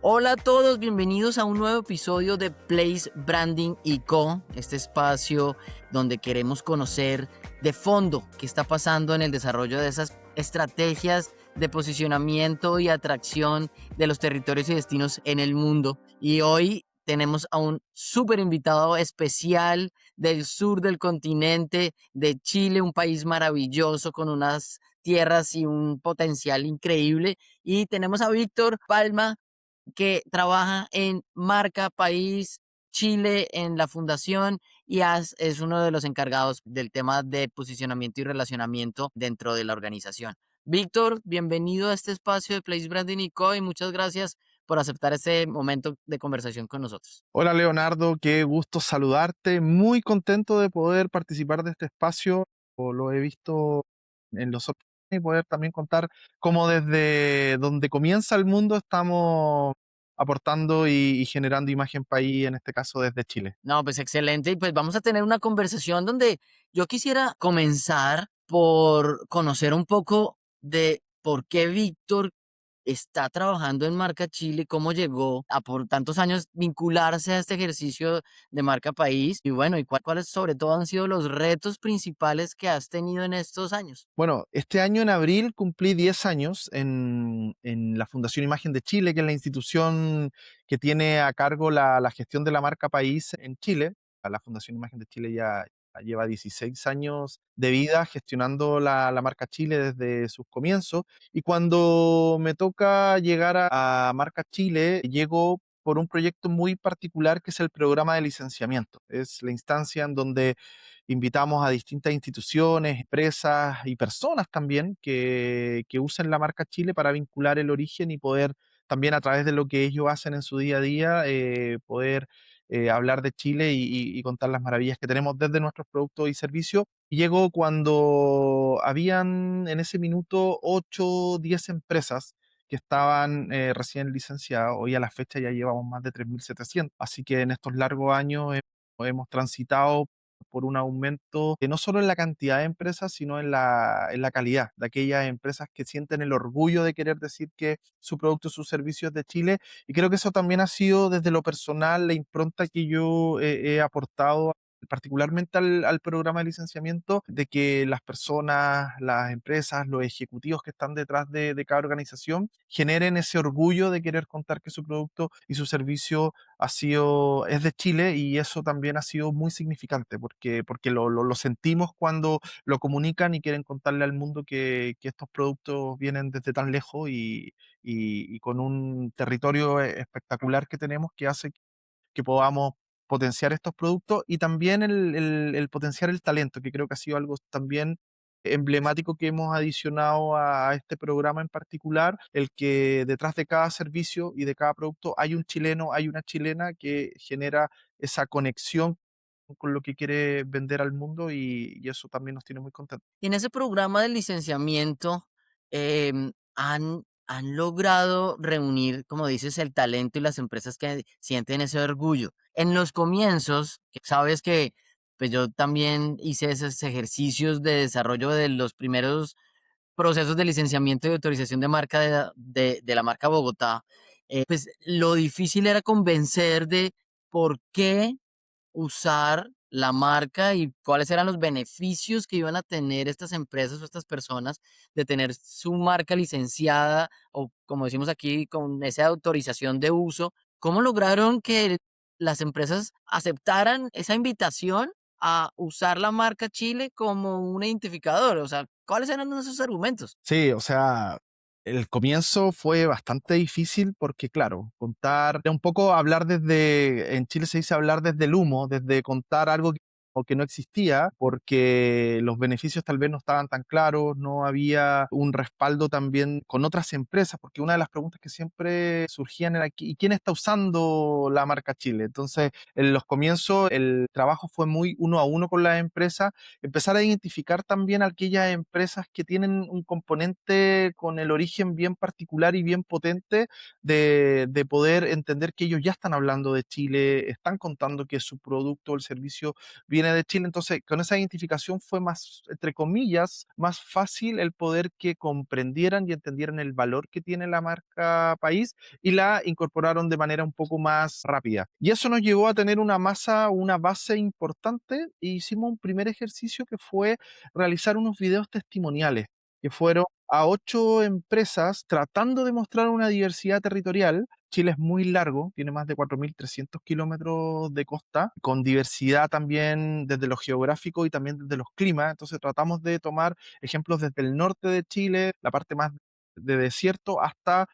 Hola a todos, bienvenidos a un nuevo episodio de Place Branding y Co. Este espacio donde queremos conocer de fondo qué está pasando en el desarrollo de esas estrategias de posicionamiento y atracción de los territorios y destinos en el mundo. Y hoy tenemos a un súper invitado especial del sur del continente, de Chile, un país maravilloso con unas tierras y un potencial increíble. Y tenemos a Víctor Palma, que trabaja en Marca País Chile en la fundación y es uno de los encargados del tema de posicionamiento y relacionamiento dentro de la organización. Víctor, bienvenido a este espacio de Place Branding y Co. Y muchas gracias por aceptar este momento de conversación con nosotros. Hola Leonardo, qué gusto saludarte. Muy contento de poder participar de este espacio. Lo he visto en los otros y poder también contar cómo desde donde comienza el mundo estamos aportando y generando imagen país, en este caso desde Chile. No, pues excelente. Y pues vamos a tener una conversación donde yo quisiera comenzar por conocer un poco de por qué Víctor está trabajando en Marca Chile, cómo llegó a por tantos años vincularse a este ejercicio de Marca País y bueno, y cuáles sobre todo han sido los retos principales que has tenido en estos años. Bueno, este año en abril cumplí 10 años en la Fundación Imagen de Chile, que es la institución que tiene a cargo la gestión de la marca país en Chile. La Fundación Imagen de Chile ya lleva 16 años de vida gestionando la marca Chile desde sus comienzos. Y cuando me toca llegar a Marca Chile, llego por un proyecto muy particular que es el programa de licenciamiento. Es la instancia en donde invitamos a distintas instituciones, empresas y personas también que usen la marca Chile para vincular el origen y poder también a través de lo que ellos hacen en su día a día, poder hablar de Chile y contar las maravillas que tenemos desde nuestros productos y servicios. Y llegó cuando habían en ese minuto 8, 10 empresas que estaban recién licenciadas. Hoy a la fecha ya llevamos más de 3.700. Así que en estos largos años hemos transitado por un aumento no solo en la cantidad de empresas, sino en la calidad de aquellas empresas que sienten el orgullo de querer decir que su producto, su servicio es de Chile. Y creo que eso también ha sido desde lo personal la impronta que yo he aportado particularmente al programa de licenciamiento, de que las personas, las empresas, los ejecutivos que están detrás de cada organización generen ese orgullo de querer contar que su producto y su servicio es de Chile, y eso también ha sido muy significante porque lo sentimos cuando lo comunican y quieren contarle al mundo que estos productos vienen desde tan lejos y con un territorio espectacular que tenemos que hace que podamos potenciar estos productos y también el potenciar el talento, que creo que ha sido algo también emblemático que hemos adicionado a este programa en particular, el que detrás de cada servicio y de cada producto hay un chileno, hay una chilena que genera esa conexión con lo que quiere vender al mundo y eso también nos tiene muy contentos. Y en ese programa de licenciamiento, han logrado reunir, como dices, el talento y las empresas que sienten ese orgullo. En los comienzos, que sabes que pues yo también hice esos ejercicios de desarrollo de los primeros procesos de licenciamiento y autorización de marca de la marca Bogotá, pues lo difícil era convencer de por qué usar la marca y cuáles eran los beneficios que iban a tener estas empresas o estas personas de tener su marca licenciada o, como decimos aquí, con esa autorización de uso. ¿Cómo lograron que las empresas aceptaran esa invitación a usar la marca Chile como un identificador? O sea, ¿cuáles eran esos argumentos? Sí, o sea, el comienzo fue bastante difícil porque, claro, contar, un poco hablar desde, en Chile se dice hablar desde el humo, desde contar algo o que no existía, porque los beneficios tal vez no estaban tan claros, no había un respaldo también con otras empresas, porque una de las preguntas que siempre surgían era, ¿y quién está usando la marca Chile? Entonces, en los comienzos el trabajo fue muy uno a uno con las empresas, empezar a identificar también aquellas empresas que tienen un componente con el origen bien particular y bien potente de poder entender que ellos ya están hablando de Chile, están contando que su producto o el servicio viene de Chile. Entonces, con esa identificación fue más, entre comillas, más fácil el poder que comprendieran y entendieran el valor que tiene la marca país y la incorporaron de manera un poco más rápida. Y eso nos llevó a tener una masa, una base importante e hicimos un primer ejercicio que fue realizar unos videos testimoniales que fueron a 8 empresas tratando de mostrar una diversidad territorial. Chile es muy largo, tiene más de 4.300 kilómetros de costa, con diversidad también desde lo geográfico y también desde los climas. Entonces tratamos de tomar ejemplos desde el norte de Chile, la parte más de desierto, hasta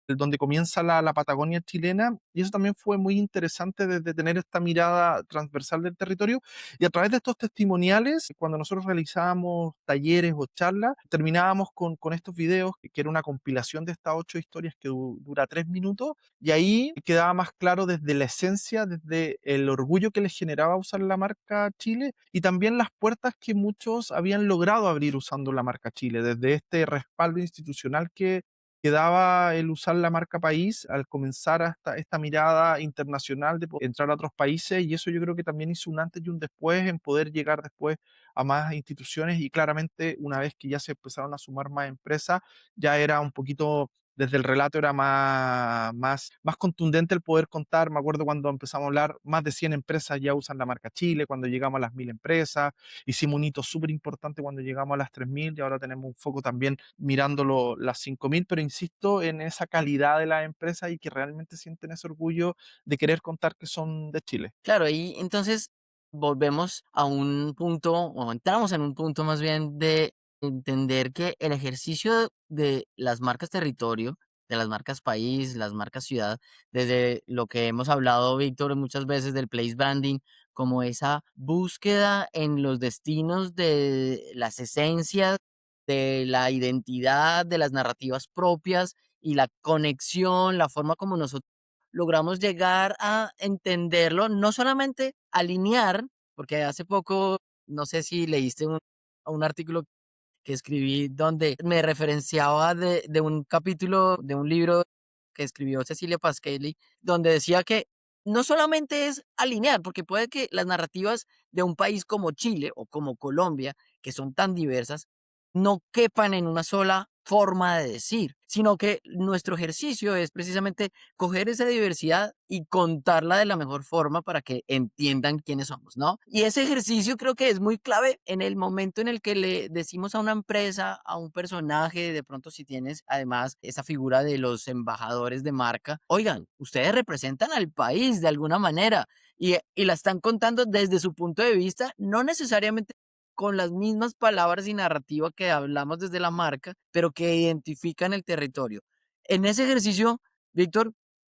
donde comienza la Patagonia chilena, y eso también fue muy interesante de tener esta mirada transversal del territorio, y a través de estos testimoniales, cuando nosotros realizábamos talleres o charlas, terminábamos con estos videos, que era una compilación de estas 8 historias que dura 3 minutos, y ahí quedaba más claro desde la esencia, desde el orgullo que les generaba usar la marca Chile, y también las puertas que muchos habían logrado abrir usando la marca Chile, desde este respaldo institucional que daba el usar la marca país al comenzar esta mirada internacional de entrar a otros países, y eso yo creo que también hizo un antes y un después en poder llegar después a más instituciones, y claramente una vez que ya se empezaron a sumar más empresas, ya era un poquito, desde el relato era más contundente el poder contar. Me acuerdo cuando empezamos a hablar, más de 100 empresas ya usan la marca Chile, cuando llegamos a las 1.000 empresas, hicimos un hito súper importante cuando llegamos a las 3.000, y ahora tenemos un foco también mirándolo las 5.000, pero insisto en esa calidad de las empresas y que realmente sienten ese orgullo de querer contar que son de Chile. Claro, y entonces volvemos a un punto, o entramos en un punto más bien de entender que el ejercicio de las marcas territorio, de las marcas país, las marcas ciudad, desde lo que hemos hablado, Víctor, muchas veces del place branding, como esa búsqueda en los destinos de las esencias, de la identidad, de las narrativas propias y la conexión, la forma como nosotros logramos llegar a entenderlo, no solamente alinear, porque hace poco, no sé si leíste un artículo que escribí donde me referenciaba de un capítulo de un libro que escribió Cecilia Pasquelli, donde decía que no solamente es alinear, porque puede que las narrativas de un país como Chile o como Colombia, que son tan diversas, no quepan en una sola forma de decir, sino que nuestro ejercicio es precisamente coger esa diversidad y contarla de la mejor forma para que entiendan quiénes somos, ¿no? Y ese ejercicio creo que es muy clave en el momento en el que le decimos a una empresa, a un personaje, de pronto si tienes además esa figura de los embajadores de marca, oigan, ustedes representan al país de alguna manera y la están contando desde su punto de vista, no necesariamente con las mismas palabras y narrativa que hablamos desde la marca, pero que identifican el territorio. En ese ejercicio, Víctor,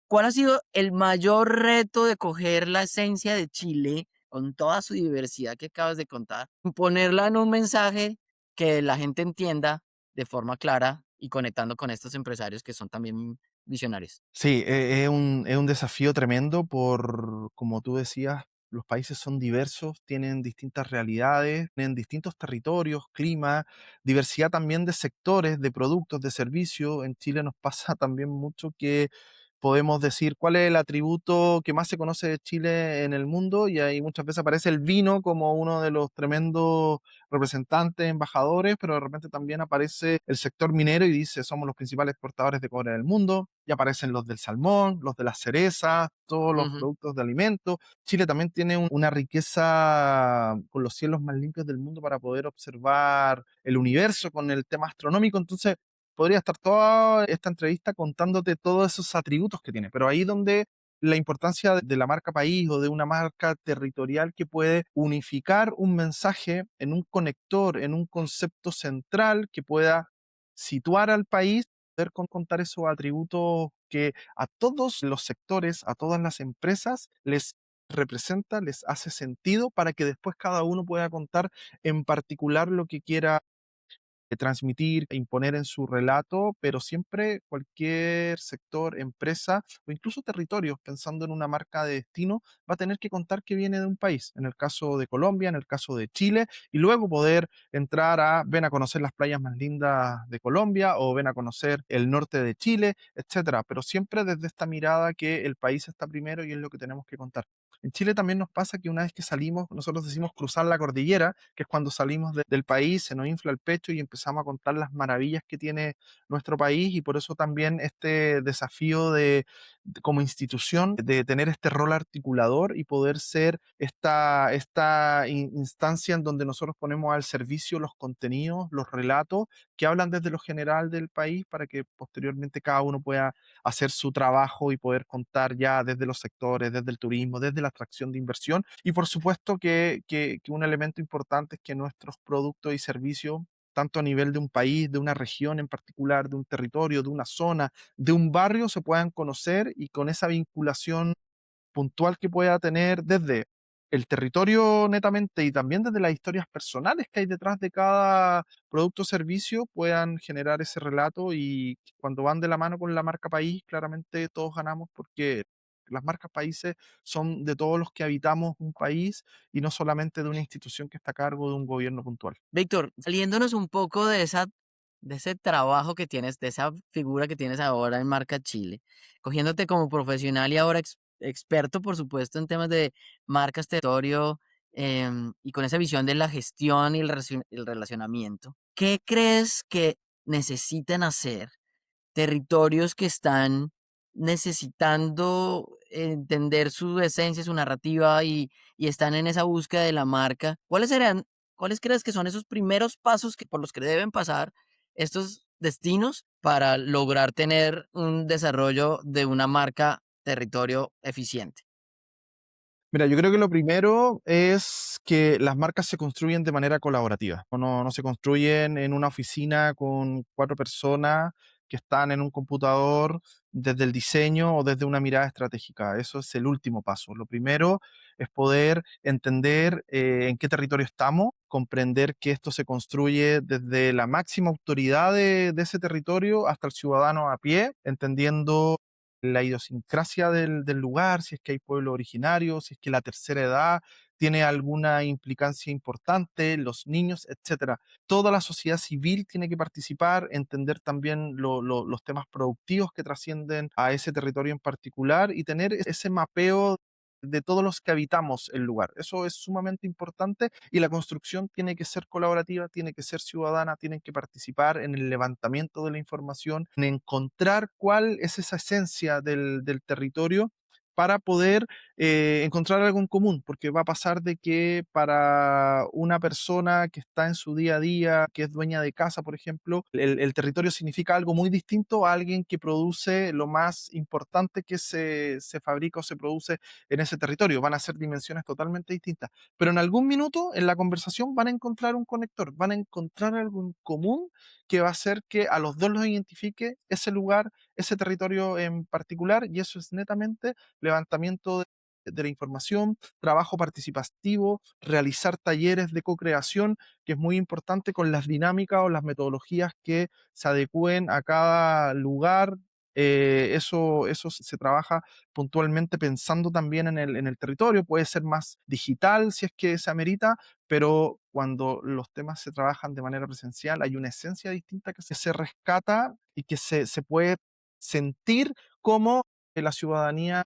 ¿cuál ha sido el mayor reto de coger la esencia de Chile con toda su diversidad que acabas de contar, ponerla en un mensaje que la gente entienda de forma clara y conectando con estos empresarios que son también visionarios? Sí, es un desafío tremendo por, como tú decías, los países son diversos, tienen distintas realidades, tienen distintos territorios, clima, diversidad también de sectores, de productos, de servicios. En Chile nos pasa también mucho que podemos decir cuál es el atributo que más se conoce de Chile en el mundo, y ahí muchas veces aparece el vino como uno de los tremendos representantes, embajadores, pero de repente también aparece el sector minero y dice somos los principales exportadores de cobre del mundo, y aparecen los del salmón, los de las cerezas, todos los Ujú. productos de alimentos. Chile también tiene una riqueza con los cielos más limpios del mundo para poder observar el universo con el tema astronómico. Entonces podría estar toda esta entrevista contándote todos esos atributos que tiene, pero ahí donde la importancia de la marca país o de una marca territorial que puede unificar un mensaje en un conector, en un concepto central que pueda situar al país, poder contar esos atributos que a todos los sectores, a todas las empresas les representa, les hace sentido, para que después cada uno pueda contar en particular lo que quiera transmitir, e imponer en su relato, pero siempre cualquier sector, empresa o incluso territorios, pensando en una marca de destino, va a tener que contar que viene de un país, en el caso de Colombia, en el caso de Chile, y luego poder entrar a, ven a conocer las playas más lindas de Colombia o ven a conocer el norte de Chile, etcétera, pero siempre desde esta mirada que el país está primero y es lo que tenemos que contar. En Chile también nos pasa que una vez que salimos, nosotros decimos cruzar la cordillera, que es cuando salimos del país, se nos infla el pecho y empezamos a contar las maravillas que tiene nuestro país, y por eso también este desafío como institución de tener este rol articulador y poder ser esta instancia en donde nosotros ponemos al servicio los contenidos, los relatos que hablan desde lo general del país para que posteriormente cada uno pueda hacer su trabajo y poder contar ya desde los sectores, desde el turismo, desde la atracción de inversión. Y por supuesto que un elemento importante es que nuestros productos y servicios, tanto a nivel de un país, de una región en particular, de un territorio, de una zona, de un barrio, se puedan conocer y con esa vinculación puntual que pueda tener desde el territorio netamente y también desde las historias personales que hay detrás de cada producto o servicio, puedan generar ese relato, y cuando van de la mano con la marca país, claramente todos ganamos porque las marcas países son de todos los que habitamos un país y no solamente de una institución que está a cargo de un gobierno puntual. Víctor, saliéndonos un poco de ese trabajo que tienes, de esa figura que tienes ahora en Marca Chile, cogiéndote como profesional y ahora experto, por supuesto, en temas de marcas, territorio, y con esa visión de la gestión y el relacionamiento, ¿qué crees que necesitan hacer territorios que están necesitando entender su esencia, su narrativa y están en esa búsqueda de la marca? ¿Cuáles crees que son esos primeros pasos por los que deben pasar estos destinos para lograr tener un desarrollo de una marca territorio eficiente? Mira, yo creo que lo primero es que las marcas se construyen de manera colaborativa. No se construyen en una oficina con 4 personas que están en un computador desde el diseño o desde una mirada estratégica. Eso es el último paso. Lo primero es poder entender en qué territorio estamos, comprender que esto se construye desde la máxima autoridad de ese territorio hasta el ciudadano a pie, entendiendo la idiosincrasia del lugar, si es que hay pueblo originario, si es que la tercera edad tiene alguna implicancia importante, los niños, etcétera. Toda la sociedad civil tiene que participar, entender también los temas productivos que trascienden a ese territorio en particular y tener ese mapeo de todos los que habitamos el lugar. Eso es sumamente importante, y la construcción tiene que ser colaborativa, tiene que ser ciudadana, tienen que participar en el levantamiento de la información, en encontrar cuál es esa esencia del territorio para poder encontrar algo en común, porque va a pasar de que para una persona que está en su día a día, que es dueña de casa, por ejemplo, el territorio significa algo muy distinto a alguien que produce lo más importante que se fabrica o se produce en ese territorio. Van a ser dimensiones totalmente distintas, pero en algún minuto en la conversación van a encontrar un conector, van a encontrar algo en común que va a hacer que a los dos los identifique ese lugar, ese territorio en particular, y eso es netamente levantamiento de la información, trabajo participativo, realizar talleres de co-creación, que es muy importante, con las dinámicas o las metodologías que se adecúen a cada lugar. Eso se trabaja puntualmente pensando también en el territorio. Puede ser más digital si es que se amerita, pero cuando los temas se trabajan de manera presencial hay una esencia distinta que se rescata y que se puede sentir como la ciudadanía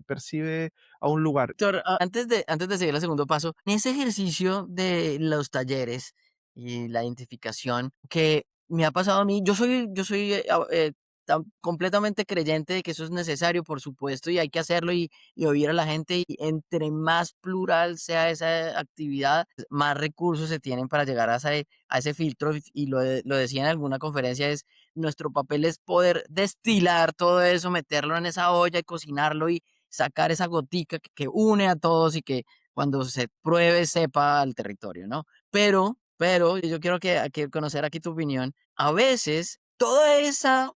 percibe a un lugar. Víctor, antes de seguir al segundo paso, en ese ejercicio de los talleres y la identificación que me ha pasado a mí, yo soy completamente creyente de que eso es necesario, por supuesto, y hay que hacerlo y oír a la gente. Y entre más plural sea esa actividad, más recursos se tienen para llegar a ese filtro. Y lo decía en alguna conferencia, es nuestro papel es poder destilar todo eso, meterlo en esa olla y cocinarlo y sacar esa gotica que une a todos y que cuando se pruebe sepa al territorio, ¿no? Pero yo quiero conocer aquí tu opinión. A veces toda esa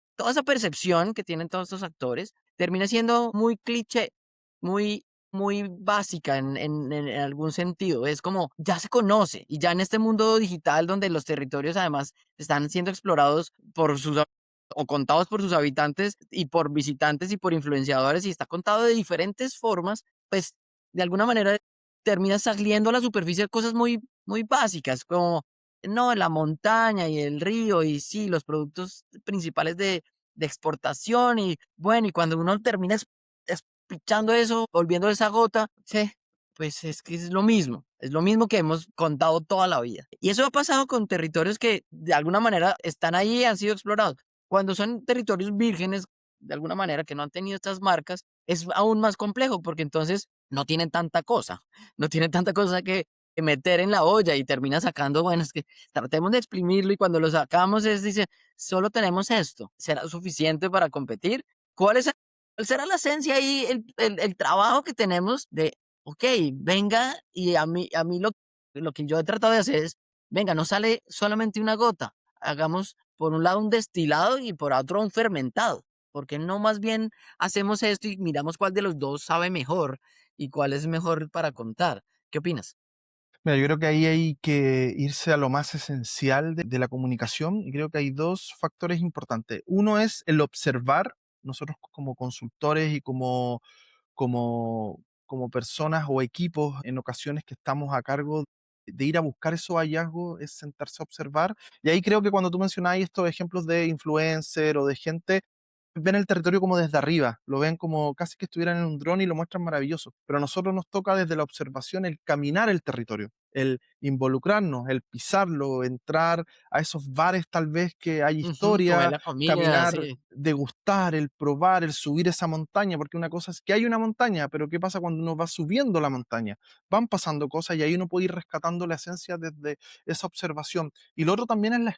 percepción que tienen todos estos actores termina siendo muy cliché, muy muy básica en algún sentido. Es como, ya se conoce y ya en este mundo digital donde los territorios además están siendo explorados por sus o contados por sus habitantes y por visitantes y por influenciadores y está contado de diferentes formas, pues de alguna manera termina saliendo a la superficie de cosas muy, muy básicas, como, no, la montaña y el río y sí, los productos principales de exportación y bueno, y cuando uno termina pichando eso, volviendo esa gota, sí, pues es que es lo mismo que hemos contado toda la vida. Y eso ha pasado con territorios que de alguna manera están ahí y han sido explorados. Cuando son territorios vírgenes, de alguna manera que no han tenido estas marcas, es aún más complejo porque entonces no tienen tanta cosa, no tienen tanta cosa que meter en la olla y termina sacando, bueno, es que tratemos de exprimirlo y cuando lo sacamos es, dice, solo tenemos esto, ¿será suficiente para competir? ¿Cuál es ¿Cuál será la esencia ahí, el trabajo que tenemos de, okey, venga, y a mí lo que yo he tratado de hacer es, venga, no sale solamente una gota, hagamos por un lado un destilado y por otro un fermentado, ¿por qué no más bien hacemos esto y miramos cuál de los 2 sabe mejor y cuál es mejor para contar? ¿Qué opinas? Mira, yo creo que ahí hay que irse a lo más esencial de la comunicación y creo que hay dos factores importantes. Uno es el observar, nosotros como consultores y como personas o equipos en ocasiones que estamos a cargo de ir a buscar esos hallazgos, es sentarse a observar. Y ahí creo que cuando tú mencionabas estos ejemplos de influencer o de gente, ven el territorio como desde arriba, lo ven como casi que estuvieran en un dron y lo muestran maravilloso. Pero a nosotros nos toca desde la observación el caminar el territorio, el involucrarnos, el pisarlo, entrar a esos bares tal vez que hay Ujú, comer historia, la comida, caminar, sí. degustar, el probar, el subir esa montaña, porque una cosa es que hay una montaña, pero ¿qué pasa cuando uno va subiendo la montaña? Van pasando cosas y ahí uno puede ir rescatando la esencia desde esa observación. Y lo otro también es la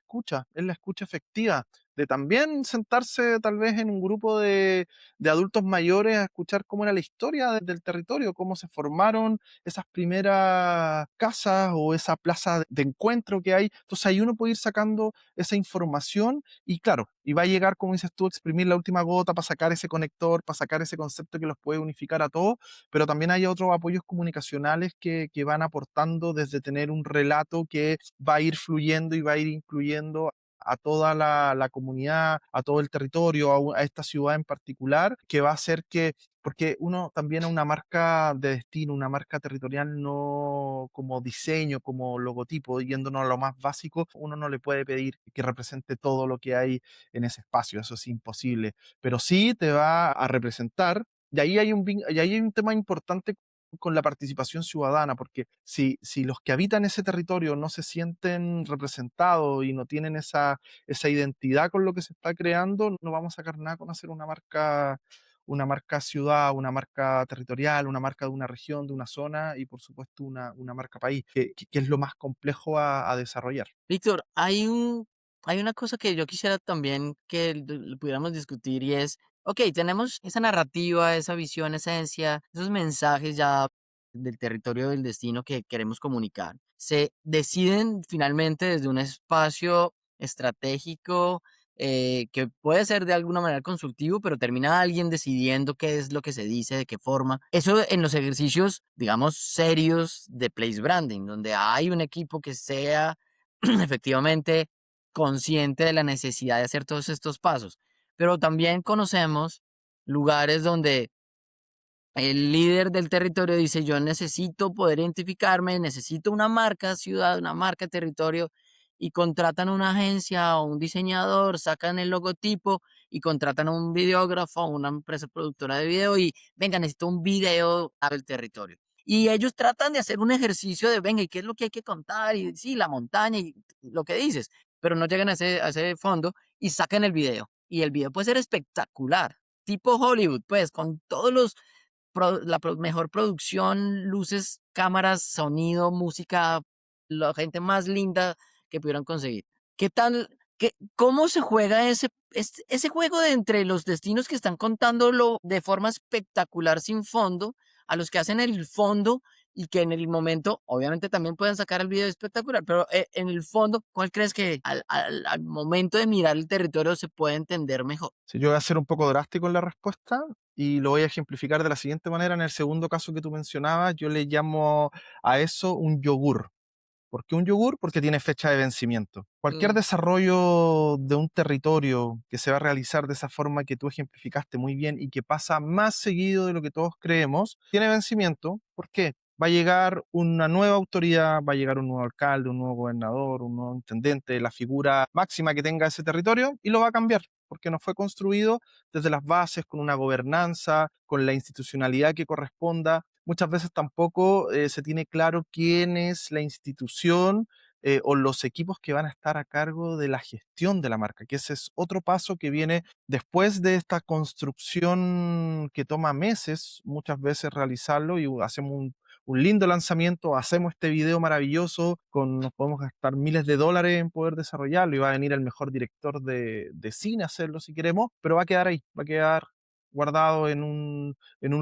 escucha efectiva, de también sentarse tal vez en un grupo de adultos mayores a escuchar cómo era la historia del territorio, cómo se formaron esas primeras casas o esa plaza de encuentro que hay. Entonces ahí uno puede ir sacando esa información y claro, y va a llegar, como dices tú, a exprimir la última gota para sacar ese conector, para sacar ese concepto que los puede unificar a todos, pero también hay otros apoyos comunicacionales que van aportando desde tener un relato que va a ir fluyendo y va a ir incluyendo a toda la comunidad, a todo el territorio, a esta ciudad en particular, que va a hacer que, porque uno también a una marca de destino, una marca territorial, no como diseño, como logotipo, yéndonos a lo más básico, uno no le puede pedir que represente todo lo que hay en ese espacio, eso es imposible, pero sí te va a representar. Y ahí hay un tema importante con la participación ciudadana, porque si los que habitan ese territorio no se sienten representados y no tienen esa identidad con lo que se está creando, no vamos a sacar nada con hacer una marca ciudad, una marca territorial, una marca de una región, de una zona y por supuesto una marca país, que es lo más complejo a desarrollar. Víctor, hay una cosa que yo quisiera también que lo pudiéramos discutir y es, ok, tenemos esa narrativa, esa visión, esencia, esos mensajes ya del territorio del destino que queremos comunicar. Se deciden finalmente desde un espacio estratégico que puede ser de alguna manera consultivo, pero termina alguien decidiendo qué es lo que se dice, de qué forma. Eso en los ejercicios, digamos, serios de place branding, donde hay un equipo que sea efectivamente consciente de la necesidad de hacer todos estos pasos. Pero también conocemos lugares donde el líder del territorio dice, yo necesito poder identificarme, necesito una marca ciudad, una marca territorio, y contratan una agencia o un diseñador, sacan el logotipo y contratan a un videógrafo o una empresa productora de video y, venga, necesito un video del territorio. Y ellos tratan de hacer un ejercicio de, venga, ¿y qué es lo que hay que contar? Y sí, la montaña y lo que dices, pero no llegan a ese fondo y sacan el video. Y el video puede ser espectacular, tipo Hollywood, pues, con todos los mejor producción, luces, cámaras, sonido, música, la gente más linda que pudieran conseguir. ¿Qué tal? ¿Cómo se juega ese juego de entre los destinos que están contándolo de forma espectacular sin fondo, a los que hacen el fondo y que en el momento, obviamente también pueden sacar el video espectacular, pero en el fondo, ¿cuál crees que al momento de mirar el territorio se puede entender mejor? Si yo voy a ser un poco drástico en la respuesta y lo voy a ejemplificar de la siguiente manera, en el segundo caso que tú mencionabas, yo le llamo a eso un yogur. ¿Por qué un yogur? Porque tiene fecha de vencimiento. Cualquier Mm. desarrollo de un territorio que se va a realizar de esa forma que tú ejemplificaste muy bien y que pasa más seguido de lo que todos creemos, tiene vencimiento. ¿Por qué? Va a llegar una nueva autoridad, va a llegar un nuevo alcalde, un nuevo gobernador, un nuevo intendente, la figura máxima que tenga ese territorio y lo va a cambiar, porque no fue construido desde las bases, con una gobernanza, con la institucionalidad que corresponda. Muchas veces tampoco se tiene claro quién es la institución o los equipos que van a estar a cargo de la gestión de la marca, que ese es otro paso que viene después de esta construcción que toma meses muchas veces realizarlo y hacemos un lindo lanzamiento, hacemos este video maravilloso, nos podemos gastar miles de dólares en poder desarrollarlo y va a venir el mejor director de cine a hacerlo si queremos, pero va a quedar ahí, va a quedar guardado en un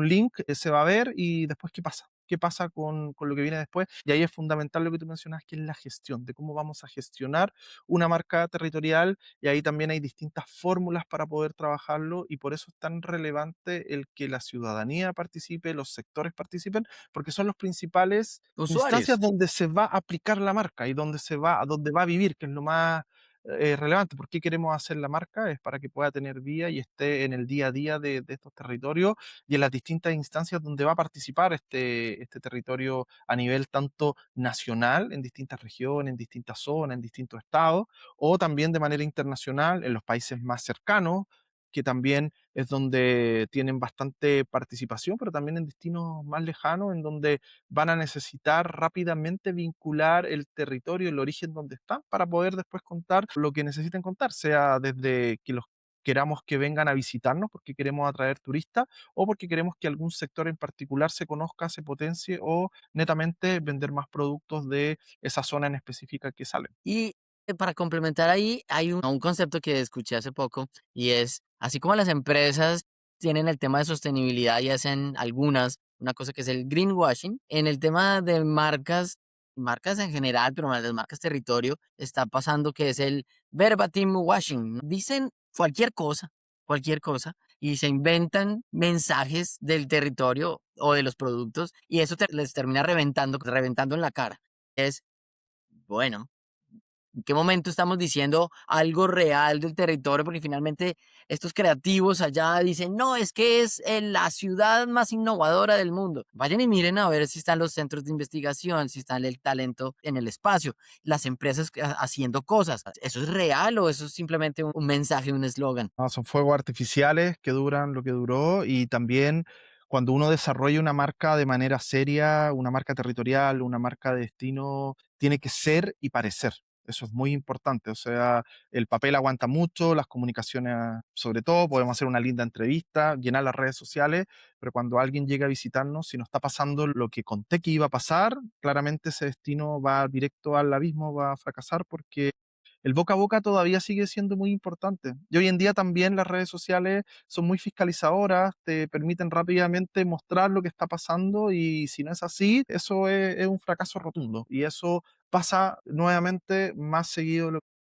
link, se va a ver y después ¿qué pasa? ¿Qué pasa con lo que viene después? Y ahí es fundamental lo que tú mencionas, que es la gestión, de cómo vamos a gestionar una marca territorial y ahí también hay distintas fórmulas para poder trabajarlo y por eso es tan relevante el que la ciudadanía participe, los sectores participen, porque son los principales instancias Usuarios. donde se va a aplicar la marca y donde va a vivir, que es lo más relevante. ¿Por qué queremos hacer la marca? Es para que pueda tener vía y esté en el día a día de estos territorios y en las distintas instancias donde va a participar este territorio a nivel tanto nacional, en distintas regiones, en distintas zonas, en distintos estados, o también de manera internacional en los países más cercanos, que también es donde tienen bastante participación, pero también en destinos más lejanos, en donde van a necesitar rápidamente vincular el territorio, el origen donde están, para poder después contar lo que necesiten contar, sea desde que los queramos que vengan a visitarnos porque queremos atraer turistas o porque queremos que algún sector en particular se conozca, se potencie o netamente vender más productos de esa zona en específica que salen. Y para complementar ahí, hay un concepto que escuché hace poco y es, así como las empresas tienen el tema de sostenibilidad y hacen algunas, una cosa que es el greenwashing, en el tema de marcas, marcas en general, pero las marcas territorio, está pasando que es el verbatim washing, ¿no? Dicen cualquier cosa, y se inventan mensajes del territorio o de los productos y eso les termina reventando en la cara. Es, bueno. ¿En qué momento estamos diciendo algo real del territorio? Porque finalmente estos creativos allá dicen, no, es que es la ciudad más innovadora del mundo. Vayan y miren a ver si están los centros de investigación, si está el talento en el espacio, las empresas haciendo cosas. ¿Eso es real o eso es simplemente un mensaje, un eslogan? No, son fuegos artificiales que duran lo que duró y también cuando uno desarrolla una marca de manera seria, una marca territorial, una marca de destino, tiene que ser y parecer. Eso es muy importante. O sea, el papel aguanta mucho, las comunicaciones sobre todo, podemos hacer una linda entrevista, llenar las redes sociales, pero cuando alguien llega a visitarnos, si no está pasando lo que conté que iba a pasar, claramente ese destino va directo al abismo, va a fracasar porque el boca a boca todavía sigue siendo muy importante. Y hoy en día también las redes sociales son muy fiscalizadoras, te permiten rápidamente mostrar lo que está pasando y si no es así, eso es un fracaso rotundo. Y eso pasa nuevamente más seguido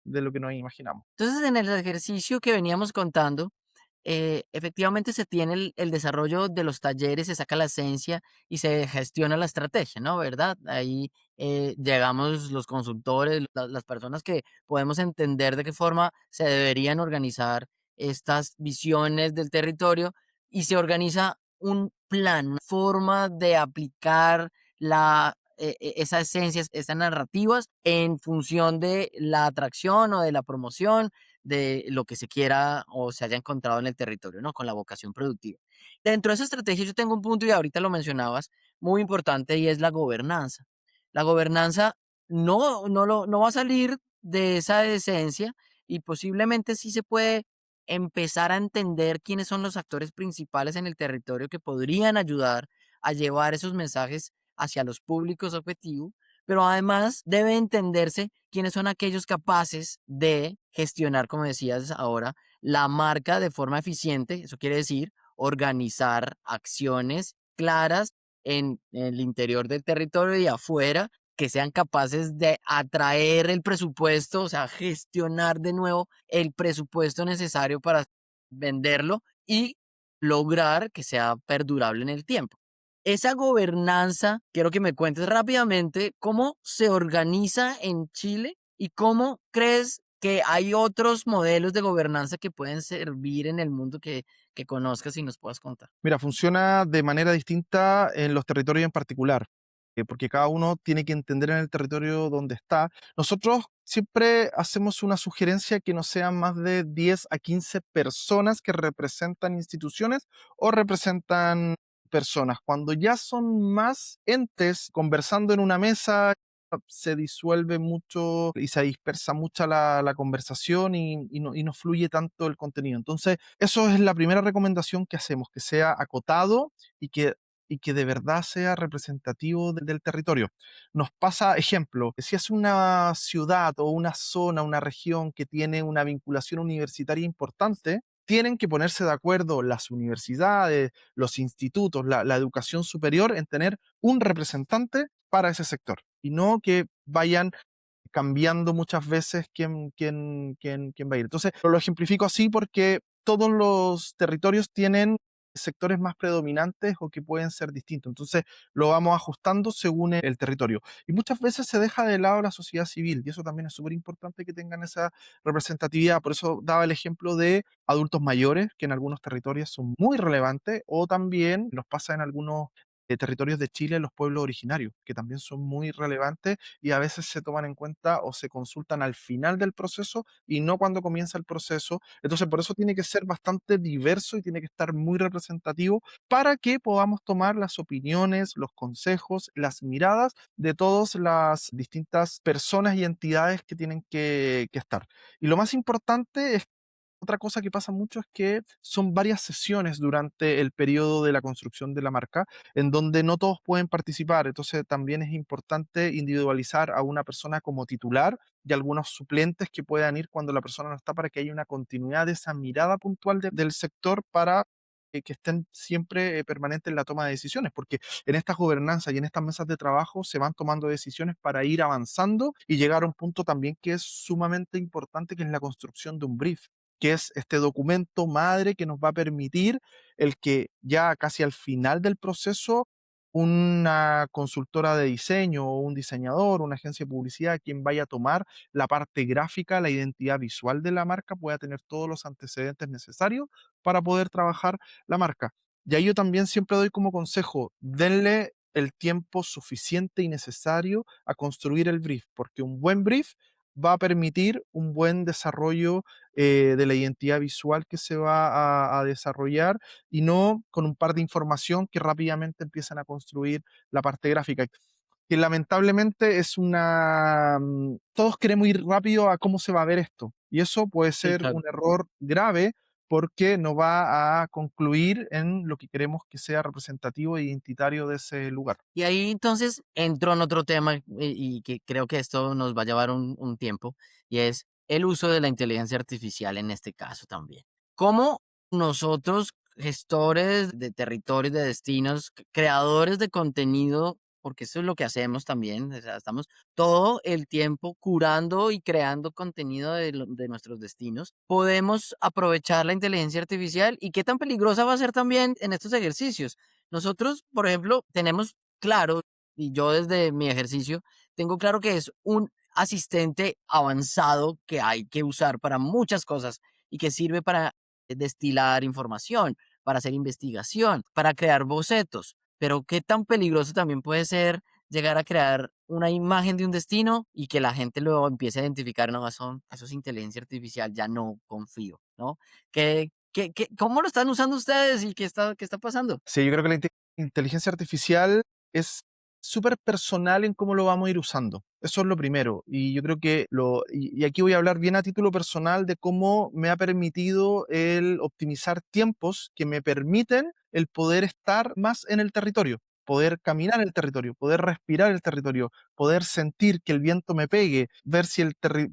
de lo que nos imaginamos. Entonces, en el ejercicio que veníamos contando, efectivamente se tiene el desarrollo de los talleres, se saca la esencia y se gestiona la estrategia, ¿no? ¿Verdad? Ahí llegamos los consultores, las personas que podemos entender de qué forma se deberían organizar estas visiones del territorio y se organiza un plan, una forma de aplicar esa esencia, esas narrativas en función de la atracción o de la promoción de lo que se quiera o se haya encontrado en el territorio, ¿no? Con la vocación productiva. Dentro de esa estrategia yo tengo un punto y ahorita lo mencionabas, muy importante y es la gobernanza. La gobernanza no va a salir de esa esencia y posiblemente sí se puede empezar a entender quiénes son los actores principales en el territorio que podrían ayudar a llevar esos mensajes hacia los públicos objetivos, pero además debe entenderse quiénes son aquellos capaces de gestionar, como decías ahora, la marca de forma eficiente. Eso quiere decir organizar acciones claras en el interior del territorio y afuera, que sean capaces de atraer el presupuesto, o sea, gestionar de nuevo el presupuesto necesario para venderlo y lograr que sea perdurable en el tiempo. Esa gobernanza, quiero que me cuentes rápidamente cómo se organiza en Chile y cómo crees que hay otros modelos de gobernanza que pueden servir en el mundo que conozcas y nos puedas contar. Mira, funciona de manera distinta en los territorios en particular, porque cada uno tiene que entender en el territorio donde está. Nosotros siempre hacemos una sugerencia que no sean más de 10 a 15 personas que representan instituciones o representan personas. Cuando ya son más entes conversando en una mesa, se disuelve mucho y se dispersa mucha la conversación y no fluye tanto el contenido. Entonces, eso es la primera recomendación que hacemos, que sea acotado y que de verdad sea representativo del territorio. Nos pasa, ejemplo, que si es una ciudad o una zona, una región que tiene una vinculación universitaria importante, tienen que ponerse de acuerdo las universidades, los institutos, la educación superior en tener un representante para ese sector y no que vayan cambiando muchas veces quién va a ir. Entonces, lo ejemplifico así porque todos los territorios tienen sectores más predominantes o que pueden ser distintos. Entonces, lo vamos ajustando según el territorio. Y muchas veces se deja de lado la sociedad civil, y eso también es súper importante que tengan esa representatividad. Por eso daba el ejemplo de adultos mayores, que en algunos territorios son muy relevantes, o también nos pasa en algunos territorios de Chile, los pueblos originarios, que también son muy relevantes y a veces se toman en cuenta o se consultan al final del proceso y no cuando comienza el proceso. Entonces, por eso tiene que ser bastante diverso y tiene que estar muy representativo para que podamos tomar las opiniones, los consejos, las miradas de todas las distintas personas y entidades que tienen que estar. Y lo más importante es otra cosa que pasa mucho es que son varias sesiones durante el periodo de la construcción de la marca, en donde no todos pueden participar. Entonces también es importante individualizar a una persona como titular y algunos suplentes que puedan ir cuando la persona no está para que haya una continuidad de esa mirada puntual del sector para que estén siempre permanentes en la toma de decisiones, porque en estas gobernanzas y en estas mesas de trabajo se van tomando decisiones para ir avanzando y llegar a un punto también que es sumamente importante, que es la construcción de un brief, que es este documento madre que nos va a permitir el que ya casi al final del proceso una consultora de diseño o un diseñador, una agencia de publicidad, quien vaya a tomar la parte gráfica, la identidad visual de la marca, pueda tener todos los antecedentes necesarios para poder trabajar la marca. Y ahí yo también siempre doy como consejo, denle el tiempo suficiente y necesario a construir el brief, porque un buen brief va a permitir un buen desarrollo de la identidad visual que se va a desarrollar y no con un par de información que rápidamente empiezan a construir la parte gráfica. Que lamentablemente es todos queremos ir rápido a cómo se va a ver esto. Y eso puede Sí, ser claro. un error grave porque no va a concluir en lo que queremos que sea representativo e identitario de ese lugar. Y ahí entonces entro en otro tema y que creo que esto nos va a llevar un tiempo y es el uso de la inteligencia artificial en este caso también. ¿Cómo nosotros, gestores de territorios, de destinos, creadores de contenido, porque eso es lo que hacemos también, o sea, estamos todo el tiempo curando y creando contenido de nuestros destinos, podemos aprovechar la inteligencia artificial y qué tan peligrosa va a ser también en estos ejercicios? Nosotros, por ejemplo, tenemos claro, y yo desde mi ejercicio tengo claro que es un asistente avanzado que hay que usar para muchas cosas y que sirve para destilar información, para hacer investigación, para crear bocetos. Pero qué tan peligroso también puede ser llegar a crear una imagen de un destino y que la gente lo empiece a identificar, no, eso es inteligencia artificial, ya no confío, ¿no? ¿Cómo lo están usando ustedes y qué está pasando? Sí, yo creo que la inteligencia artificial es súper personal en cómo lo vamos a ir usando. Eso es lo primero. Y yo creo que y aquí voy a hablar bien a título personal de cómo me ha permitido el optimizar tiempos que me permiten el poder estar más en el territorio, poder caminar el territorio, poder respirar el territorio, poder sentir que el viento me pegue, ver si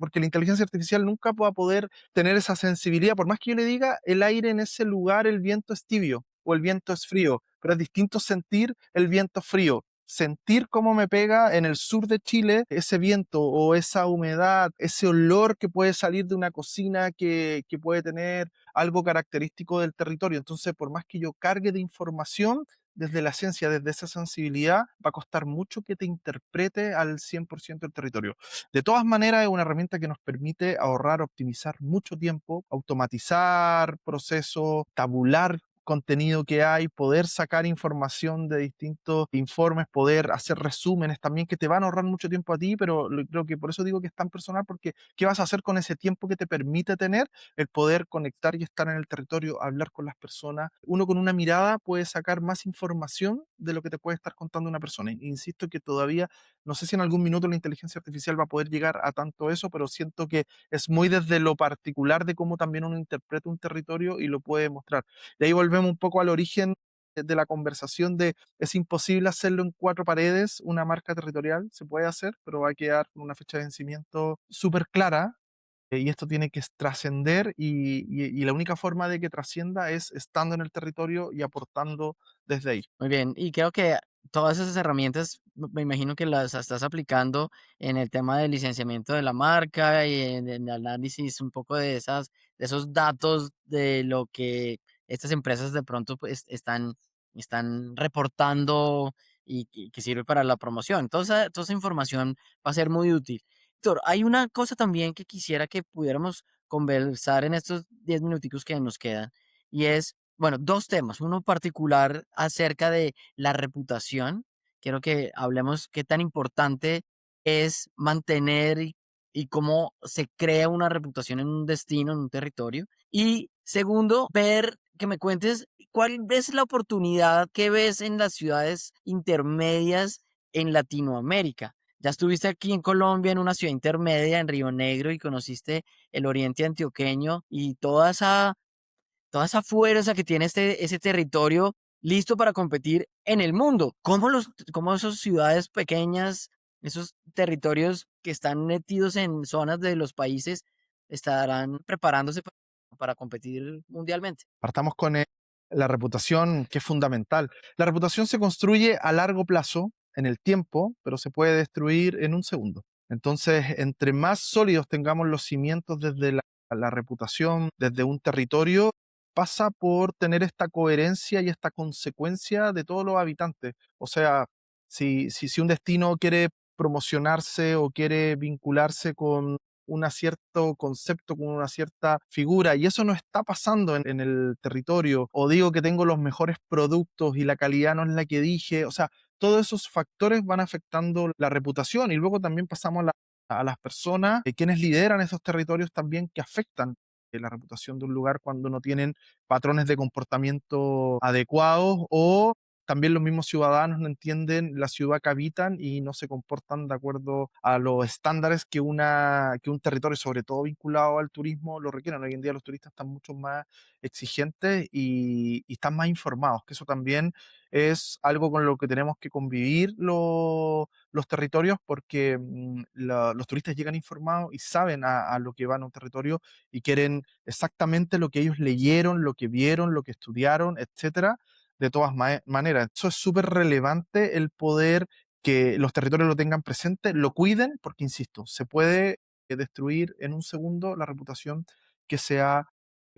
porque la inteligencia artificial nunca va a poder tener esa sensibilidad, por más que yo le diga, el aire en ese lugar, el viento es tibio o el viento es frío. pero es distinto sentir el viento frío. Sentir cómo me pega en el sur de Chile ese viento o esa humedad, ese olor que puede salir de una cocina que puede tener algo característico del territorio. Entonces, por más que yo cargue de información, desde la ciencia, desde esa sensibilidad, va a costar mucho que te interprete al 100% el territorio. De todas maneras, es una herramienta que nos permite ahorrar, optimizar mucho tiempo, automatizar procesos, tabular contenido que hay, poder sacar información de distintos informes, poder hacer resúmenes también que te van a ahorrar mucho tiempo a ti, pero creo que por eso digo que es tan personal, porque ¿qué vas a hacer con ese tiempo que te permite tener el poder conectar y estar en el territorio, hablar con las personas? Uno con una mirada puede sacar más información de lo que te puede estar contando una persona. Insisto que todavía no sé si en algún minuto la inteligencia artificial va a poder llegar a tanto eso, pero siento que es muy desde lo particular de cómo también uno interpreta un territorio y lo puede mostrar. Y ahí volvemos un poco al origen de la conversación de es imposible hacerlo en cuatro paredes, una marca territorial se puede hacer, pero va a quedar con una fecha de vencimiento súper clara, y esto tiene que trascender y la única forma de que trascienda es estando en el territorio y aportando desde ahí. Muy bien, y creo que todas esas herramientas me imagino que las estás aplicando en el tema del licenciamiento de la marca y en el análisis un poco de de esos datos de lo que estas empresas de pronto pues están reportando y que sirve para la promoción. Toda esa información va a ser muy útil. Víctor, hay una cosa también que quisiera que pudiéramos conversar en estos 10 minuticos que nos quedan, y es bueno, 2 temas, uno particular acerca de la reputación. Quiero que hablemos qué tan importante es mantener y cómo se crea una reputación en un destino, en un territorio. Y segundo, ver que me cuentes cuál es la oportunidad que ves en las ciudades intermedias en Latinoamérica. Ya estuviste aquí en Colombia, en una ciudad intermedia, en Río Negro, y conociste el oriente antioqueño y toda esa fuerza que tiene ese territorio listo para competir en el mundo. ¿Cómo esas ciudades pequeñas, esos territorios que están metidos en zonas de los países, estarán preparándose para competir mundialmente? Partamos con la reputación, que es fundamental. La reputación se construye a largo plazo, en el tiempo, pero se puede destruir en un segundo. Entonces, entre más sólidos tengamos los cimientos desde la reputación, desde un territorio, pasa por tener esta coherencia y esta consecuencia de todos los habitantes. O sea, si un destino quiere promocionarse o quiere vincularse con un cierto concepto, con una cierta figura, y eso no está pasando en el territorio, o digo que tengo los mejores productos y la calidad no es la que dije, o sea, todos esos factores van afectando la reputación y luego también pasamos a las personas, quienes lideran esos territorios también que afectan la reputación de un lugar cuando no tienen patrones de comportamiento adecuados o también los mismos ciudadanos no entienden la ciudad que habitan y no se comportan de acuerdo a los estándares que un territorio, sobre todo vinculado al turismo, lo requieren. Hoy en día los turistas están mucho más exigentes y están más informados, que eso también es algo con lo que tenemos que convivir los territorios porque los turistas llegan informados y saben a lo que van a un territorio y quieren exactamente lo que ellos leyeron, lo que vieron, lo que estudiaron, etcétera, de todas maneras. Eso es súper relevante el poder que los territorios lo tengan presente, lo cuiden, porque insisto, se puede destruir en un segundo la reputación que se ha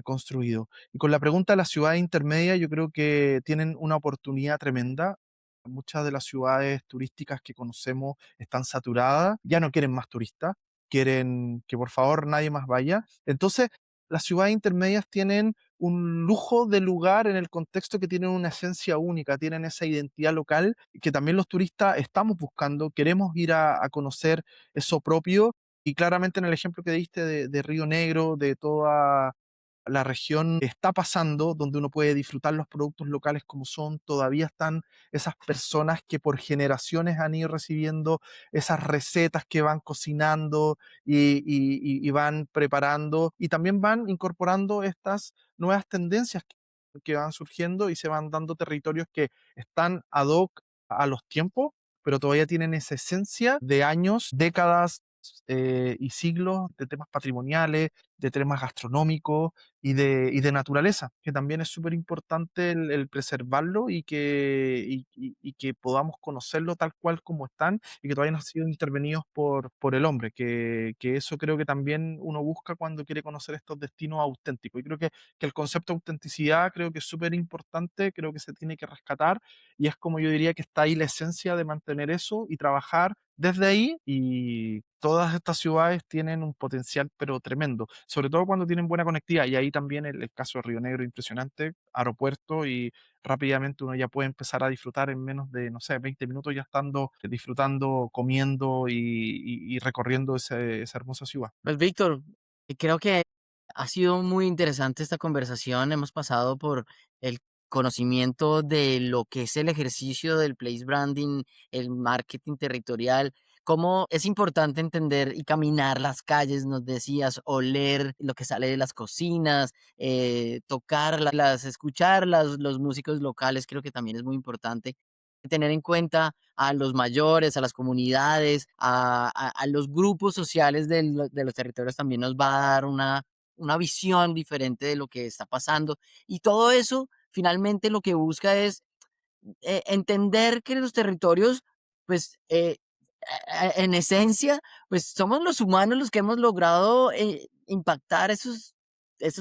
construido. Y con la pregunta de las ciudades intermedias, yo creo que tienen una oportunidad tremenda. Muchas de las ciudades turísticas que conocemos están saturadas, ya no quieren más turistas, quieren que por favor nadie más vaya. Entonces, las ciudades intermedias tienen un lujo de lugar en el contexto que tienen una esencia única, tienen esa identidad local que también los turistas estamos buscando, queremos ir a conocer eso propio y claramente en el ejemplo que diste de Río Negro, de toda la región está pasando, donde uno puede disfrutar los productos locales como son, todavía están esas personas que por generaciones han ido recibiendo esas recetas que van cocinando y van preparando y también van incorporando estas nuevas tendencias que van surgiendo y se van dando territorios que están ad hoc a los tiempos, pero todavía tienen esa esencia de años, décadas y siglos de temas patrimoniales, de temas gastronómicos y de naturaleza, que también es súper importante el preservarlo y que podamos conocerlo tal cual como están y que todavía no han sido intervenidos por el hombre, que eso creo que también uno busca cuando quiere conocer estos destinos auténticos. Y creo que el concepto de autenticidad creo que es súper importante, creo que se tiene que rescatar y es como yo diría que está ahí la esencia de mantener eso y trabajar desde ahí, y todas estas ciudades tienen un potencial pero tremendo, sobre todo cuando tienen buena conectividad y ahí también el caso de Río Negro impresionante, aeropuerto y rápidamente uno ya puede empezar a disfrutar en menos de, no sé, 20 minutos ya estando disfrutando, comiendo y recorriendo esa hermosa ciudad. Pues Víctor, creo que ha sido muy interesante esta conversación. Hemos pasado por el conocimiento de lo que es el ejercicio del place branding, el marketing territorial, cómo es importante entender y caminar las calles, nos decías, oler lo que sale de las cocinas, tocar escuchar los músicos locales, creo que también es muy importante. Tener en cuenta a los mayores, a las comunidades, a los grupos sociales de los territorios también nos va a dar una visión diferente de lo que está pasando. Y todo eso finalmente lo que busca es entender que los territorios, pues, en esencia, pues somos los humanos los que hemos logrado impactar esos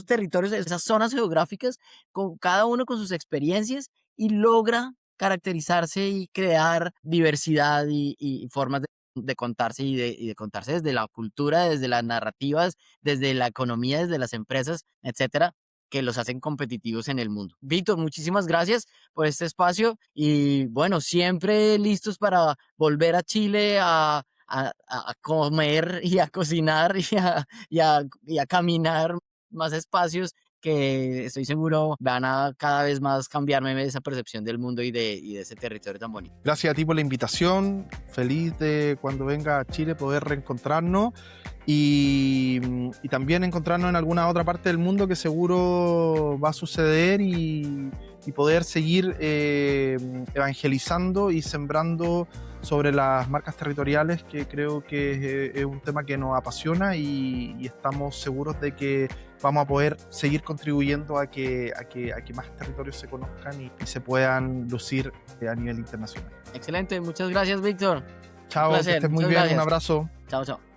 territorios, esas zonas geográficas, con cada uno con sus experiencias y logra caracterizarse y crear diversidad y formas de contarse y de contarse desde la cultura, desde las narrativas, desde la economía, desde las empresas, etcétera, que los hacen competitivos en el mundo. Víctor, muchísimas gracias por este espacio y bueno, siempre listos para volver a Chile a comer y a cocinar y a caminar más espacios que estoy seguro van a cada vez más cambiarme esa percepción del mundo y de ese territorio tan bonito. Gracias a ti por la invitación, feliz de cuando venga a Chile poder reencontrarnos y también encontrarnos en alguna otra parte del mundo que seguro va a suceder y poder seguir evangelizando y sembrando sobre las marcas territoriales, que creo que es un tema que nos apasiona y estamos seguros de que vamos a poder seguir contribuyendo a que más territorios se conozcan y se puedan lucir a nivel internacional. Excelente, muchas gracias, Víctor. Un Chao, que placer, estés muy muchas bien, un gracias. abrazo. Chao, chao.